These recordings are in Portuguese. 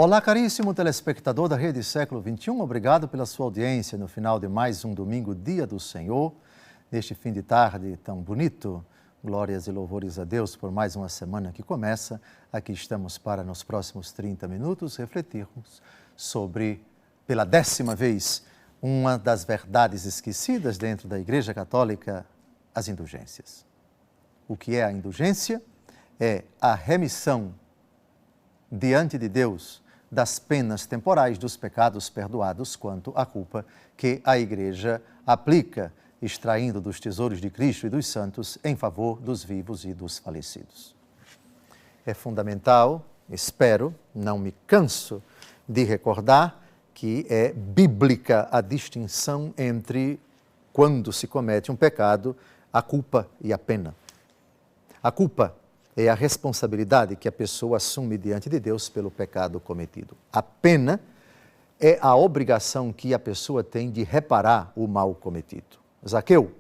Olá, caríssimo telespectador da Rede Século XXI, obrigado pela sua audiência no final de mais um domingo, Dia do Senhor, neste fim de tarde tão bonito. Glórias e louvores a Deus por mais uma semana que começa. Aqui estamos para, nos próximos 30 minutos, refletirmos sobre, pela 10ª vez, uma das verdades esquecidas dentro da Igreja Católica, as indulgências. O que é a indulgência? É a remissão diante de Deus das penas temporais dos pecados perdoados quanto à culpa que a Igreja aplica, extraindo dos tesouros de Cristo e dos santos em favor dos vivos e dos falecidos. É fundamental, espero, não me canso de recordar que é bíblica a distinção entre quando se comete um pecado, a culpa e a pena. A culpa é a responsabilidade que a pessoa assume diante de Deus pelo pecado cometido. A pena é a obrigação que a pessoa tem de reparar o mal cometido. Zaqueu,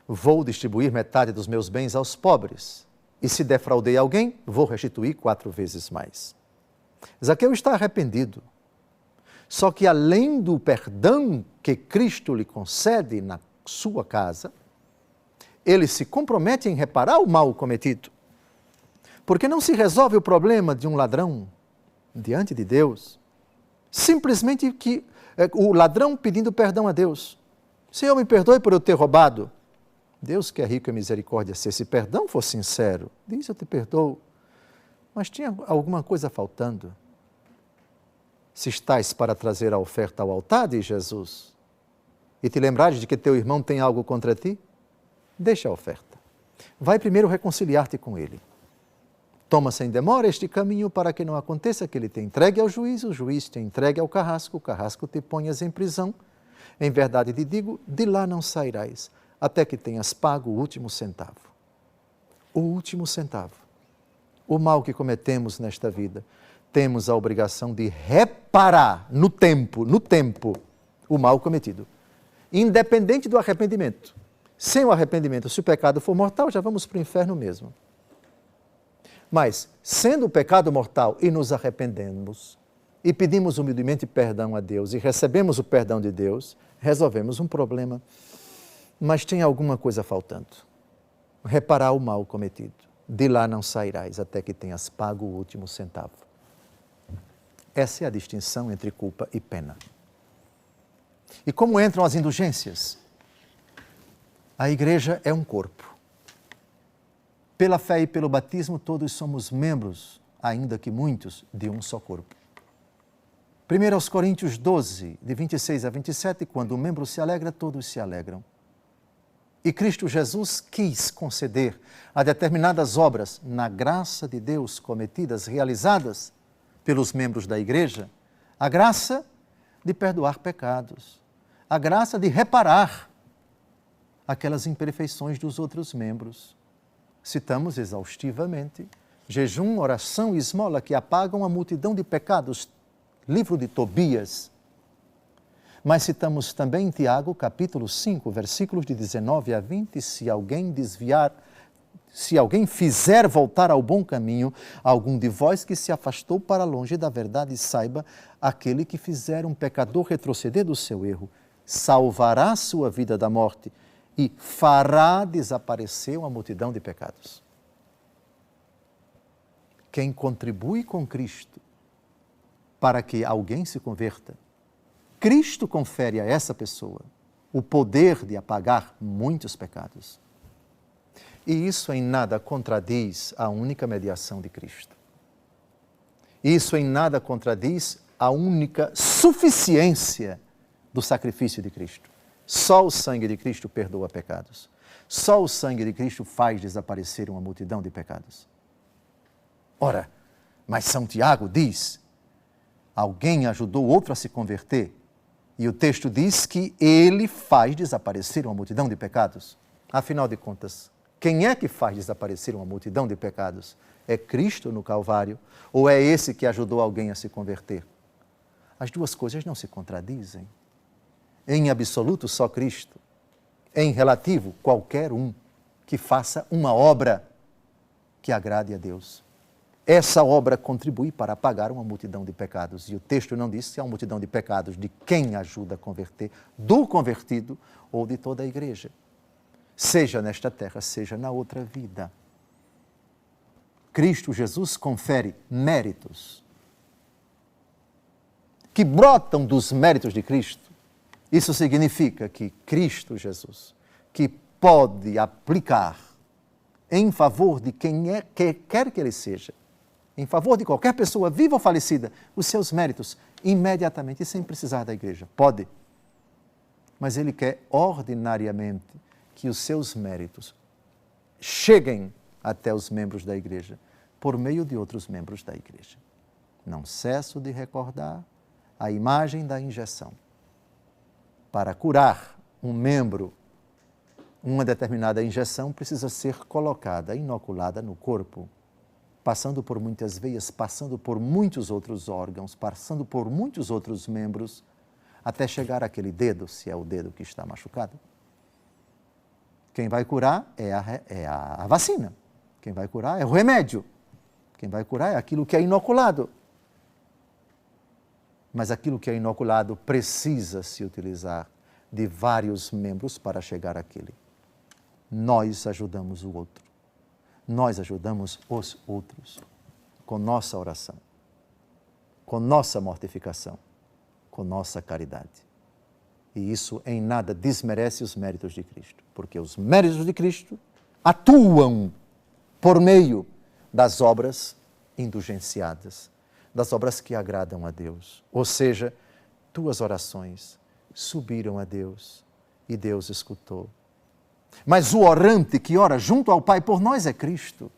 vou distribuir metade dos meus bens aos pobres, e se defraudei alguém, vou restituir 4 vezes mais. Zaqueu está arrependido. Só que além do perdão que Cristo lhe concede na sua casa, ele se compromete em reparar o mal cometido. Porque não se resolve o problema de um ladrão diante de Deus, simplesmente que o ladrão pedindo perdão a Deus. Senhor, me perdoe por eu ter roubado. Deus, que é rico em misericórdia, se esse perdão for sincero, diz: eu te perdoo, mas tinha alguma coisa faltando. Se estás para trazer a oferta ao altar, diz Jesus, e te lembrares de que teu irmão tem algo contra ti, deixa a oferta. Vai primeiro reconciliar-te com ele. Toma sem demora este caminho para que não aconteça que ele te entregue ao juiz, o juiz te entregue ao carrasco, o carrasco te ponhas em prisão. Em verdade te digo, de lá não sairás, até que tenhas pago o último centavo. O último centavo. O mal que cometemos nesta vida, temos a obrigação de reparar no tempo, o mal cometido. Independente do arrependimento. Sem o arrependimento, se o pecado for mortal, já vamos para o inferno mesmo. Mas, sendo o pecado mortal e nos arrependemos, e pedimos humildemente perdão a Deus, e recebemos o perdão de Deus, resolvemos um problema. Mas tem alguma coisa faltando. Reparar o mal cometido. De lá não sairás, até que tenhas pago o último centavo. Essa é a distinção entre culpa e pena. E como entram as indulgências? A Igreja é um corpo. Pela fé e pelo batismo, todos somos membros, ainda que muitos, de um só corpo. 1 Coríntios 12, de 26 a 27, quando um membro se alegra, todos se alegram. E Cristo Jesus quis conceder a determinadas obras, na graça de Deus cometidas, realizadas pelos membros da Igreja, a graça de perdoar pecados, a graça de reparar aquelas imperfeições dos outros membros. Citamos exaustivamente jejum, oração e esmola que apagam a multidão de pecados, livro de Tobias. Mas citamos também Tiago, capítulo 5, versículos de 19 a 20, se alguém fizer voltar ao bom caminho, algum de vós que se afastou para longe da verdade, saiba, aquele que fizer um pecador retroceder do seu erro, salvará sua vida da morte e fará desaparecer uma multidão de pecados. Quem contribui com Cristo para que alguém se converta, Cristo confere a essa pessoa o poder de apagar muitos pecados. E isso em nada contradiz a única mediação de Cristo. Isso em nada contradiz a única suficiência do sacrifício de Cristo. Só o sangue de Cristo perdoa pecados. Só o sangue de Cristo faz desaparecer uma multidão de pecados. Ora, mas São Tiago diz, alguém ajudou outro a se converter, e o texto diz que ele faz desaparecer uma multidão de pecados. Afinal de contas, quem é que faz desaparecer uma multidão de pecados? É Cristo no Calvário ou é esse que ajudou alguém a se converter? As duas coisas não se contradizem. Em absoluto, só Cristo. Em relativo, qualquer um que faça uma obra que agrade a Deus. essa obra contribui para apagar uma multidão de pecados. E o texto não diz se é uma multidão de pecados de quem ajuda a converter, do convertido ou de toda a igreja. Seja nesta terra, seja na outra vida. Cristo Jesus confere méritos que brotam dos méritos de Cristo. Isso significa que Cristo Jesus, que pode aplicar em favor de quem quer que ele seja, em favor de qualquer pessoa, viva ou falecida, os seus méritos, imediatamente, sem precisar da igreja. Pode. Mas ele quer ordinariamente que os seus méritos cheguem até os membros da igreja, por meio de outros membros da igreja. Não cesso de recordar a imagem da injeção. Para curar um membro, uma determinada injeção precisa ser colocada, inoculada no corpo, passando por muitas veias, passando por muitos outros órgãos, passando por muitos outros membros, até chegar àquele dedo, se é o dedo que está machucado. Quem vai curar é a vacina. Quem vai curar é o remédio. Quem vai curar é aquilo que é inoculado. Mas aquilo que é inoculado precisa se utilizar de vários membros para chegar àquele. Nós ajudamos o outro. Nós ajudamos os outros com nossa oração, com nossa mortificação, com nossa caridade. E isso em nada desmerece os méritos de Cristo, porque os méritos de Cristo atuam por meio das obras indulgenciadas, das obras que agradam a Deus. Ou seja, tuas orações subiram a Deus e Deus escutou. Mas o orante que ora junto ao Pai por nós é Cristo.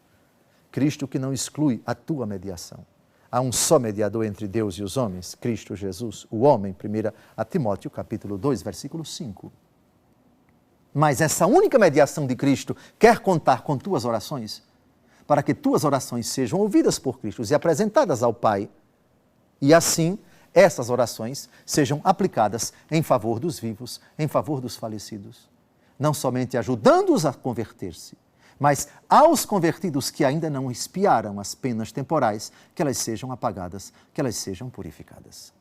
Cristo que não exclui a tua mediação. Há um só mediador entre Deus e os homens, Cristo Jesus, o homem, 1 Timóteo, capítulo 2, versículo 5. Mas essa única mediação de Cristo quer contar com tuas orações, para que tuas orações sejam ouvidas por Cristo e apresentadas ao Pai, e assim essas orações sejam aplicadas em favor dos vivos, em favor dos falecidos. Não somente ajudando-os a converter-se, mas aos convertidos que ainda não expiaram as penas temporais, que elas sejam apagadas, que elas sejam purificadas.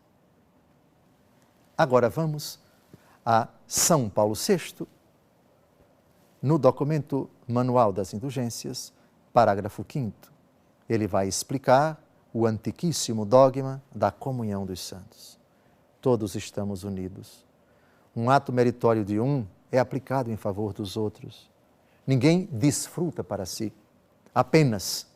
Agora vamos a São Paulo VI, no documento Manual das Indulgências, parágrafo 5º. Ele vai explicar o antiquíssimo dogma da comunhão dos santos. Todos estamos unidos. Um ato meritório de um é aplicado em favor dos outros. Ninguém desfruta para si apenas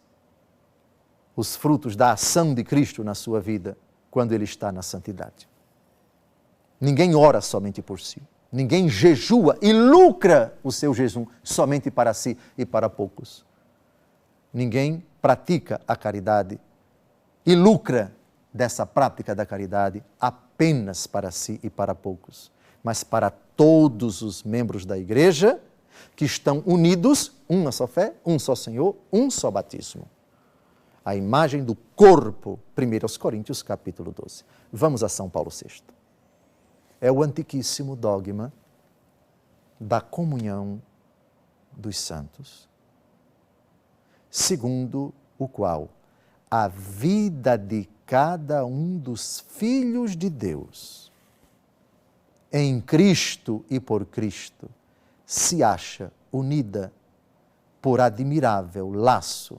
os frutos da ação de Cristo na sua vida quando ele está na santidade. Ninguém ora somente por si. Ninguém jejua e lucra o seu jejum somente para si e para poucos. Ninguém pratica a caridade e lucra dessa prática da caridade apenas para si e para poucos, mas para todos os membros da igreja que estão unidos, uma só fé, um só Senhor, um só batismo. A imagem do corpo, 1 Coríntios, capítulo 12. Vamos a São Paulo VI. É o antiquíssimo dogma da comunhão dos santos, segundo o qual a vida de cada um dos filhos de Deus, em Cristo e por Cristo, se acha unida por admirável laço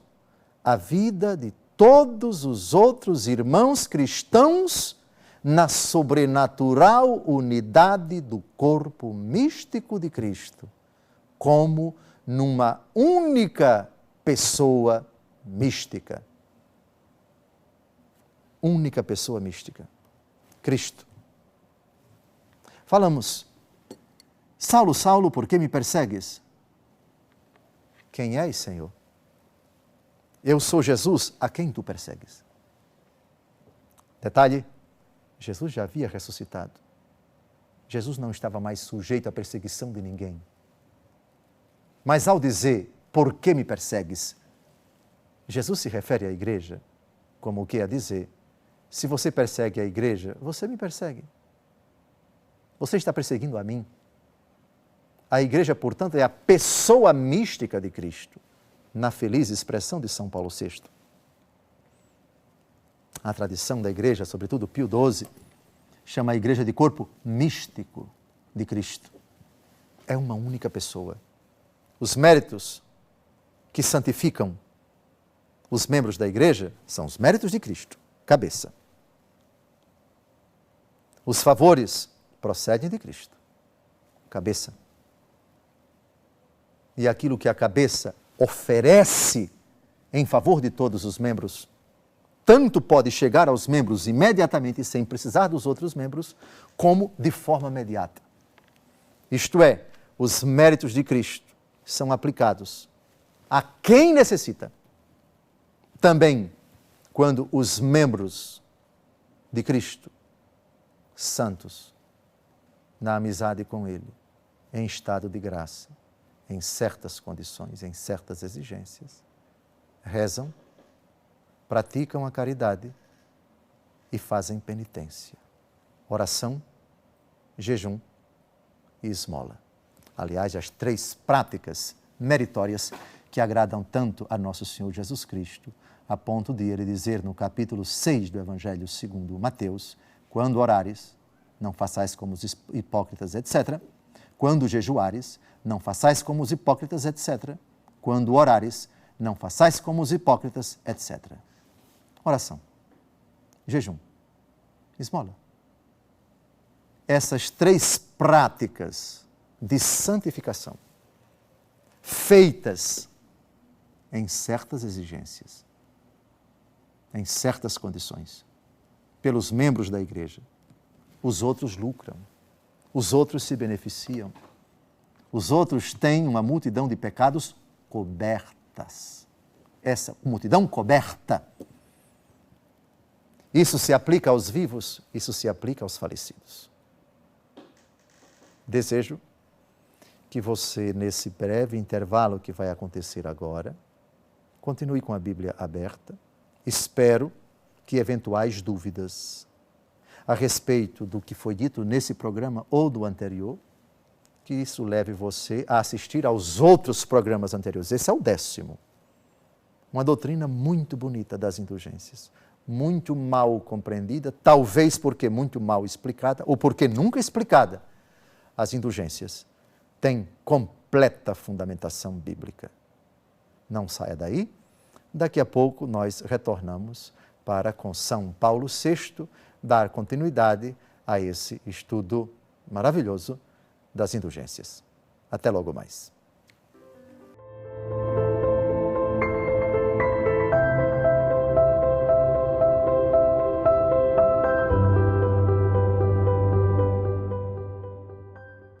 à vida de todos os outros irmãos cristãos na sobrenatural unidade do corpo místico de Cristo, como numa única pessoa mística. Única pessoa mística, Cristo. Falamos, Saulo, Saulo, por que me persegues? Quem és, Senhor? Eu sou Jesus, a quem tu persegues? Detalhe, Jesus já havia ressuscitado. Jesus não estava mais sujeito à perseguição de ninguém. Mas ao dizer, por que me persegues? Jesus se refere à igreja, como o que a dizer, se você persegue a igreja, você me persegue. Você está perseguindo a mim. A igreja, portanto, é a pessoa mística de Cristo, na feliz expressão de São Paulo VI. a tradição da igreja, sobretudo Pio XII, chama a igreja de corpo místico de Cristo. É uma única pessoa. Os méritos que santificam os membros da igreja são os méritos de Cristo, cabeça. Os favores procedem de Cristo, cabeça. E aquilo que a cabeça oferece em favor de todos os membros, tanto pode chegar aos membros imediatamente sem precisar dos outros membros, como de forma imediata. Isto é, os méritos de Cristo são aplicados a quem necessita. Também quando os membros de Cristo, santos, na amizade com Ele, em estado de graça, em certas condições, em certas exigências, rezam, praticam a caridade e fazem penitência, oração, jejum e esmola. Aliás, as 3 práticas meritórias que agradam tanto a nosso Senhor Jesus Cristo, a ponto de Ele dizer no capítulo 6 do Evangelho segundo Mateus: quando orares, não façais como os hipócritas, etc. Quando jejuares, não façais como os hipócritas, etc. Quando orares, não façais como os hipócritas, etc. Oração, jejum, esmola. Essas 3 práticas de santificação, feitas em certas exigências, em certas condições, pelos membros da igreja, os outros lucram, os outros se beneficiam, os outros têm uma multidão de pecados cobertas. Essa multidão coberta, isso se aplica aos vivos, isso se aplica aos falecidos. Desejo que você, nesse breve intervalo que vai acontecer agora, continue com a Bíblia aberta. Espero que eventuais dúvidas a respeito do que foi dito nesse programa ou do anterior, que isso leve você a assistir aos outros programas anteriores. Esse é o 10º. Uma doutrina muito bonita das indulgências, muito mal compreendida, talvez porque muito mal explicada, ou porque nunca explicada. As indulgências têm completa fundamentação bíblica. Não saia daí. Daqui a pouco nós retornamos para, com São Paulo VI, dar continuidade a esse estudo maravilhoso das indulgências. Até logo mais.